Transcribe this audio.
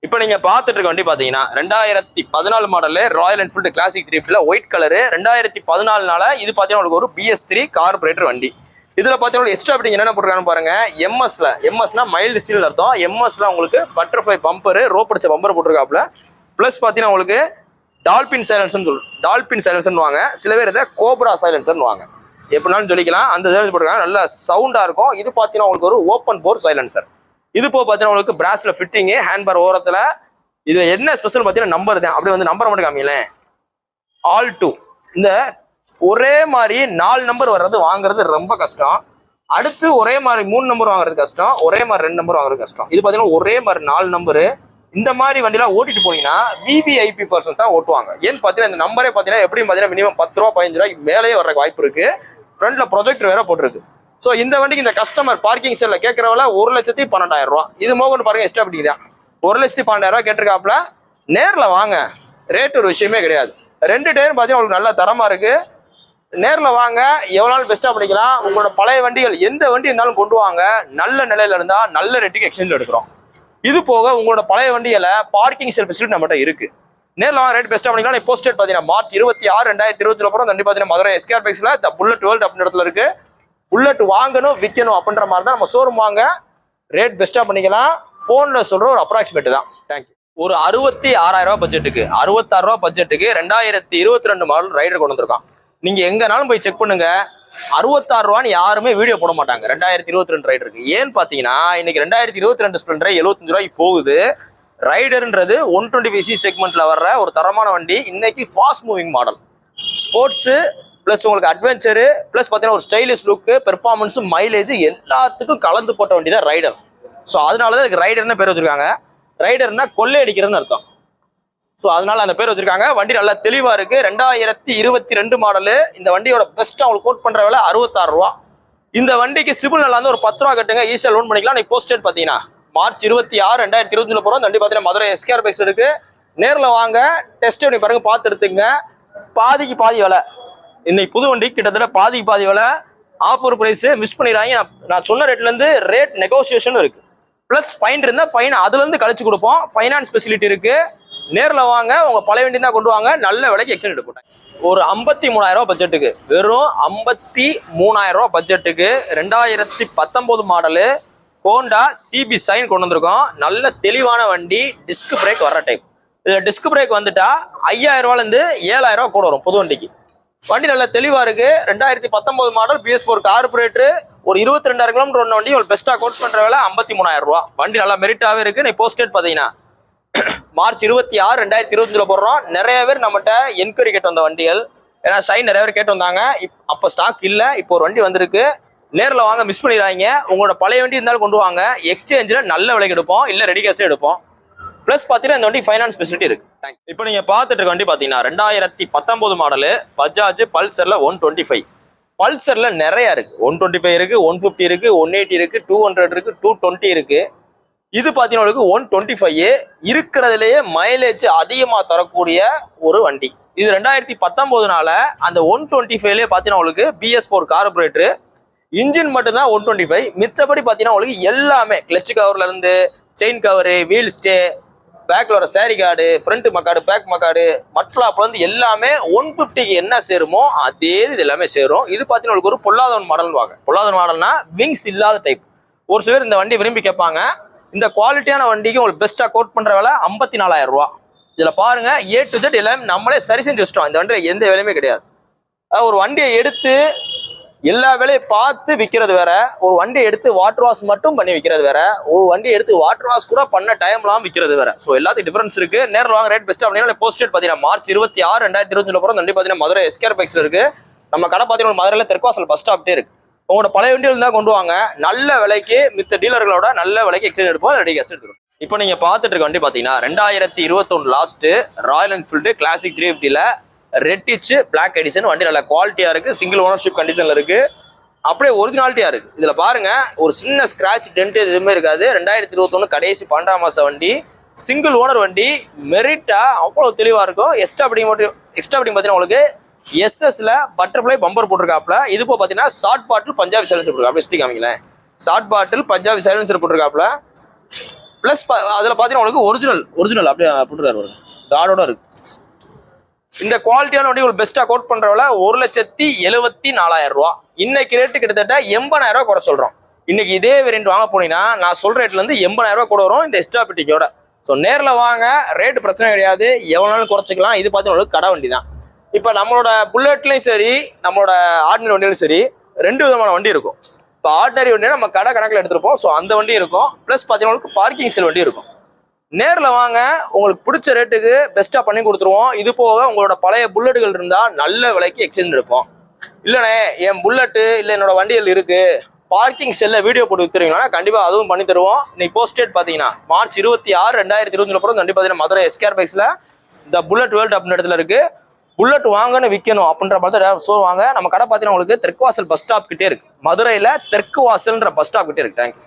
இப்போ நீங்க பாத்துட்டு இருக்க வண்டி பாத்தீங்கன்னா 2014 model Royal Enfield classic 350 white colour 2014 இது பாத்தீங்கன்னா உங்களுக்கு ஒரு BS3 கார்பரேட்டர் வண்டி. இதுல பாத்தீங்கன்னா எக்ஸ்ட்ரா அப்படிங்க என்னென்ன போட்டுருக்கான்னு பாருங்க. எம்எஸ்னா மைல்டு ஸ்டீல் அர்த்தம். எம்எஸ்ல உங்களுக்கு பட்டர்ஃப்ளை பம்பர் ரோப் அடிச்ச பம்பர் போட்டிருக்காப்ல. பிளஸ் பாத்தீங்கன்னா உங்களுக்கு டால்பின் சைலன்சர்னு வாங்க. சில பேர் இதை கோப்ரா சைலன்சர்னு வாங்க. எப்படினாலும் சொல்லிக்கலாம். அந்த சைலன்சர் போட்டிருக்காங்க, நல்ல சவுண்டா இருக்கும். இது பாத்தீங்கன்னா உங்களுக்கு ஒரு ஓப்பன் போர் சைலன்சர். இது போக பார்த்தீங்கன்னா உங்களுக்கு பிராஸ்ல ஃபிட்டிங்கு ஹேண்ட்பார் ஓரத்தில். இது என்ன ஸ்பெஷல் பார்த்தீங்கன்னா நம்பர் தான். அப்படியே வந்து நம்பர் மட்டும் காமிங்களேன். ஆல் 2 இந்த ஒரே மாதிரி 4 நம்பர் வர்றது வாங்குறது ரொம்ப கஷ்டம். அடுத்து ஒரே மாதிரி 3 நம்பர் வாங்குறது கஷ்டம். ஒரே மாதிரி 2 நம்பர் வாங்குறது கஷ்டம். இது பார்த்தீங்கன்னா ஒரே மாதிரி 4 நம்பரு. இந்த மாதிரி வண்டிலாம் ஓட்டிட்டு போனீங்கன்னா விவிஐபி பர்சன் தான் ஓட்டுவாங்க. ஏன்னு பார்த்தீங்கன்னா இந்த நம்பரே பார்த்தீங்கன்னா எப்படியும் பார்த்தீங்கன்னா மினிமம் 10 ரூபா 15 ரூபாய்க்கு மேலேயே வர வாய்ப்பு இருக்கு. ஃப்ரண்ட்ல ப்ரொஜெக்டர் வேற போட்டிருக்கு. ஸோ இந்த வண்டிக்கு இந்த கஸ்டமர் பார்க்கிங் செல்ல கேட்கறவள 1,12,000 ரூபா. இது மோகன் பாருங்க எக்ஸ்ட்ரா அப்படி தான் 1,12,000 ரூபா கேட்டிருக்காப்புல. நேரில் வாங்க, ரேட் ஒரு விஷயமே கிடையாது. 2 டயரும் பார்த்தீங்கன்னா உங்களுக்கு நல்ல தரமா இருக்கு. நேரில் வாங்க, எவ்வளோ நாள் பெஸ்ட்டாக பண்ணிக்கலாம். உங்களோட பழைய வண்டிகள் எந்த வண்டி இருந்தாலும் கொண்டு வாங்க. நல்ல நிலையில இருந்தா நல்ல ரேட்டுக்கு எக்ஸ்சேஞ்ச் எடுக்கிறோம். இது போக உங்களோட பழைய வண்டிகளை பார்க்கிங் செல் ஃபெசிலிட்டி நம்மகிட்ட இருக்கு. நேரில் வாங்க, ரேட் பெஸ்ட்டாக பண்ணிக்கலாம். போஸ்டேட் பார்த்தீங்கன்னா மார்ச் 26, 2020 அப்புறம் வண்டி பார்த்தீங்கன்னா மதுரை SKR பைக்ஸ்ல புல்லட் வேர்ல்ட் அப்படின்ற இடத்துல இருக்கு. புல்லட் வாங்கணும் விற்கணும் அப்படின்ற மாதிரி தான் நம்ம ஷோரூம் வாங்க. ரேட் பெஸ்ட்டாக பண்ணிக்கலாம். ஃபோனில் சொல்கிற ஒரு அப்ராக்சிமேட் தான். தேங்க்யூ. ஒரு 66,000 ரூபா பட்ஜெட்டுக்கு 66 ரூபா பட்ஜெட்டுக்கு 2022 மாடல் ரைடர் கொண்டு வந்திருக்கான். நீங்கள் எங்கனாலும் போய் செக் பண்ணுங்க. 66 ரூபான்னு யாருமே வீடியோ போட மாட்டாங்க 2022 ரைடருக்கு. ஏன்னு பார்த்தீங்கன்னா இன்னைக்கு 2022 ஸ்ப்ளெண்டர் 75 ரூபாய்க்கு போகுது. ரைடர்ன்றது 125cc செக்மெண்ட்ல வர்ற ஒரு தரமான வண்டி. இன்னைக்கு fast moving model, sports plus உங்களுக்கு அட்வென்ச்சரு பிளஸ் பார்த்தீங்கன்னா ஒரு ஸ்டைலிஷ் லுக்கு, பெர்ஃபார்மன்ஸ், மைலேஜ் எல்லாத்துக்கும் கலந்து போட்ட வண்டி தான் ரைடர். ஸோ அதனால தான் இதுக்கு ரைடர்னு பேர் வச்சிருக்காங்க. ரைடர்னா கொள்ளை அடிக்கிறதுன்னு அர்த்தம். ஸோ அதனால அந்த பேர் வச்சிருக்காங்க. வண்டி நல்லா தெளிவா இருக்கு. 2022 மாடலு. இந்த வண்டியோட பெஸ்ட் அவங்களுக்கு கோட் பண்ற விலை 66 ரூபா. இந்த வண்டிக்கு சிபில் நல்லா இருந்து ஒரு 10 ரூபா கட்டுங்க, ஈஸியாக லோன் பண்ணிக்கலாம். நீ போஸ்டேட் பார்த்தீங்கன்னா மார்ச் 26, 2020 போகிறோம். வண்டி பார்த்தீங்கன்னா மதுரை SKR பைக்ஸ் இருக்கு. நேரில் வாங்க, டெஸ்ட் பண்ணி பாருங்க, பார்த்து எடுத்துங்க. பாதிக்கு பாதி விலை. இன்னைக்கு புது வண்டி கிட்டத்தட்ட பாதிக்கு பாதி விலை. ஆஃபர் பிரைஸ் மிஸ் பண்ணிடுறாங்க. நான் சொன்ன ரேட்ல இருந்து ரேட் நெகோசியேஷன் இருக்கு. பிளஸ் ஃபைன் இருந்தா ஃபைன் அதுல இருந்து கழிச்சு கொடுப்போம். ஃபைனான்ஸ் ஃபெசிலிட்டி இருக்கு. நேரில் வாங்க, உங்க பழைய வண்டி தான் கொண்டு வாங்க, நல்ல விலைக்கு எக்ஸ்சேஞ்ச் எடுப்போம். ஒரு 53,000 ரூபா பட்ஜெட்டுக்கு, வெறும் 53,000 ரூபா பட்ஜெட்டுக்கு 2019 மாடலு ஹோண்டா CB சைன் கொண்டு வந்திருக்கோம். நல்ல தெளிவான வண்டி. டிஸ்க் பிரேக் வர்ற டைப். இதுல டிஸ்க் பிரேக் வந்துட்டா 5,000 ரூபாயிலிருந்து 7,000 ரூபா கூட வரும் புது வண்டிக்கு. வண்டி நல்லா தெளிவா இருக்கு. 2019 மாடல் BS4 கார்பரேட்டர். ஒரு 22,000 கிலோமீட்டர் ஒன்று வண்டி ஒரு பெஸ்டா கோட் பண்ற வேலை 53,000 ரூபா. வண்டி நல்லா மெரிட்டாவே இருக்கு. நீ போஸ்டேட் பாத்தீங்கன்னா மார்ச் 26, 2020 போடுறோம். நிறைய பேர் நம்மகிட்ட என்கொயரி கேட்டு வந்த வண்டிகள், ஏன்னா சைன் நிறைய பேர் கேட்டு வந்தாங்க. அப்போ ஸ்டாக் இல்லை, இப்போ ஒரு வண்டி வந்திருக்கு. நேரில் வாங்க, மிஸ் பண்ணிடுறாங்க. உங்களோட பழைய வண்டி இருந்தாலும் கொண்டு வாங்க. எக்ஸ்சேஞ்சில் நல்ல விலைக்கு எடுப்போம், இல்லை ரெடி கேஷே எடுப்போம். பிளஸ் பார்த்தீங்கன்னா இந்த வண்டி ஃபைனான்ஸ் ஃபெசிலிட்டி இருக்கு. இப்போ நீங்க பார்த்துட்டு இருக்க வண்டி பார்த்தீங்கன்னா 2019 மாடலு பஜாஜ் பல்சர்ல 125. பல்சர்ல நிறைய இருக்கு. 125 இருக்கு, 150 இருக்கு, 180 இருக்கு, 200 இருக்கு, 220 இருக்கு. இது பார்த்தீங்கன்னா உங்களுக்கு 125 இருக்கிறதுலேயே மைலேஜ் அதிகமாக தரக்கூடிய ஒரு வண்டி. இது 2019னால அந்த 125லேயே பார்த்தீங்கன்னா உங்களுக்கு BS4 கார்பரேட்டர். இன்ஜின் மட்டும்தான் 125. மிச்சபடி பார்த்தீங்கன்னா உங்களுக்கு எல்லாமே கிளச் கவர்ல இருந்து செயின் கவரு, வீல் ஸ்டே, பேக்ல வர சேரி கார்டு, ஃப்ரண்ட் மக்காடு, பேக் மக்காடு, மட்லாப்ல இருந்து எல்லாமே 150க்கு என்ன சேருமோ அதே இது எல்லாமே சேரும். இது பார்த்தீங்கன்னா உங்களுக்கு ஒரு பொல்லாதவன் மாடல் வாங்க. பொல்லாதவன் மாடல்னா விங்ஸ் இல்லாத டைப். ஒரு சிலர் இந்த வண்டி விரும்பி கேட்பாங்க. இந்த குவாலிட்டியான வண்டிக்கு உங்களுக்கு பெஸ்டா கோட் பண்ற விலை 54,000 ரூபா. இதுல பாருங்க A to Z எல்லாமே நம்மளே சரி செஞ்சு வச்சிட்டோம். இந்த வண்டியில எந்த வேலையுமே கிடையாது. அதாவது ஒரு வண்டியை எடுத்து எல்லா வேலையும் பார்த்து விற்கிறது வேற, ஒரு வண்டியை எடுத்து வாட்டர் வாஷ் மட்டும் பண்ணி விற்கிறது வேற, ஒரு வண்டியை எடுத்து வாட்டர் வாஷ் கூட பண்ண டைம்லாம் விற்கிறது வேற. ஸோ எல்லாத்துக்கும் டிஃபரன்ஸ் இருக்கு. நேரில் வாங்க, ரேட் பெஸ்ட் அப்படின்னா போஸ்டேட் பார்த்தீங்கன்னா மார்ச் 26, 2020 போகிறோம். வண்டி பார்த்தீங்கன்னா மதுரை SKR பைக்ஸ் இருக்கு. நம்ம கடை பார்த்தீங்கன்னா மதுரையில் தெற்குவாசல் பஸ் ஸ்டாப்டே இருக்கு. உங்களோட பழைய வண்டிகள் தான் கொண்டு வாங்க. நல்ல விலைக்கு மித்த டீலர்களோட நல்ல விலைக்கு எக்ஸ்சேஞ்ச் எடுப்போம், ரெடி கேஷ் எடுத்துருவோம். இப்போ நீங்க பார்த்துட்டு இருக்க வண்டி பார்த்தீங்கன்னா 2021 லாஸ்ட் ராயல் என்ஃபீல்டு கிளாசிக் 350ல ரெட்டிச் பிளாக் எடிஷன். வண்டி நல்ல குவாலிட்டியா இருக்கு. சிங்கிள் ஓனர்ஷிப் கண்டிஷன்ல இருக்கு. அப்படியே ஒரிஜினாலிட்டியா இருக்கு. இதுல பாருங்க ஒரு சின்ன ஸ்கிராச் டென்ட் எதுவுமே இருக்காது. 2021 கடைசி 12ஆம் மாசம் வண்டி. சிங்கிள் ஓனர் வண்டி. மெரிட்டா அவ்வளவு தெளிவா இருக்கும். எக்ஸ்ட்ரா பார்த்தீங்கன்னா உங்களுக்கு எஸ்எஸ்ல பட்டர்ஃப்ளை பம்பர் போட்டிருக்காப்ல. இது போக பார்த்தீங்கன்னா ஷார்ட் பாட்டில் பஞ்சாபி சைலன்சர் போட்டிருக்காப்ல. ஸ்டிக் காமிங்களேன். ஷார்ட் பாட்டில் பஞ்சாபி சைலன்சர் போட்டிருக்காப்ல. பிளஸ் அதுல பாத்தீங்கன்னா உங்களுக்கு ஒரிஜினல் அப்படியே போட்டுருக்காரு, கார்டோட இருக்கு. இந்த குவாலிட்டியான வண்டி உங்களுக்கு பெஸ்டா கோட் பண்றவல 1,74,000 ரூபா. இன்னைக்கு ரேட்டு கிட்டத்தட்ட 80,000 ரூபா கூட சொல்றோம். இன்னைக்கு இதே வேரியன்ட் வாங்க போனீங்கன்னா நான் சொல்ற ரேட்ல இருந்து 80,000 ரூபா கூட வரும் இந்த எக்ஸ்ட்ரா பிட்டிக்கோட. ஸோ நேரில் வாங்க, ரேட்டு பிரச்சனை கிடையாது, எவ்வளோ நாளும் குறைச்சிக்கலாம். இது பார்த்தீங்கன்னா கடை வண்டி தான். இப்போ நம்மளோட புல்லட்லையும் சரி, நம்மளோட ஆர்டினரி வண்டியிலும் சரி, 2 விதமான வண்டி இருக்கும். இப்போ ஆர்டினரி வண்டியை நம்ம கடை கணக்கில் எடுத்துருப்போம். ஸோ அந்த வண்டி இருக்கும். ப்ளஸ் பார்த்தீங்கன்னா பார்க்கிங் செல் வண்டி இருக்கும். நேரில் வாங்க, உங்களுக்கு பிடிச்ச ரேட்டுக்கு பெஸ்ட்டாக பண்ணி கொடுத்துருவோம். இது போக உங்களோட பழைய புல்லட்டுகள் இருந்தால் நல்ல விலைக்கு எக்ஸ்சேஞ்ச் எடுப்போம். இல்லைண்ணே என் புல்லட்டு இல்லை என்னோட வண்டிகள் இருக்கு, பார்க்கிங் செல்ல வீடியோ போட்டு வித்துறீங்கன்னா கண்டிப்பாக அதுவும் பண்ணி தருவோம். இன்னைக்கு போஸ்ட் டேட் பார்த்தீங்கன்னா March 26, 2025 கண்டிப்பாக பார்த்தீங்கன்னா மதுரை எஸ்கேஆர் பைக்ஸில் இந்த புல்லட் வேர்ல்டு அப்படின்ற இடத்துல இருக்கு. புல்லட் வாங்கன்னு விற்கணும் அப்படின்ற மாதிரி ஸோ வாங்க. நம்ம கடை பார்த்தீங்கன்னா உங்களுக்கு தெற்கு வாசல் பஸ் ஸ்டாப் கிட்டே இருக்கு. மதுரையில் தெற்கு வாசல்ன்ற பஸ் ஸ்டாப் கிட்டே இருக்கு. தேங்க்யூ.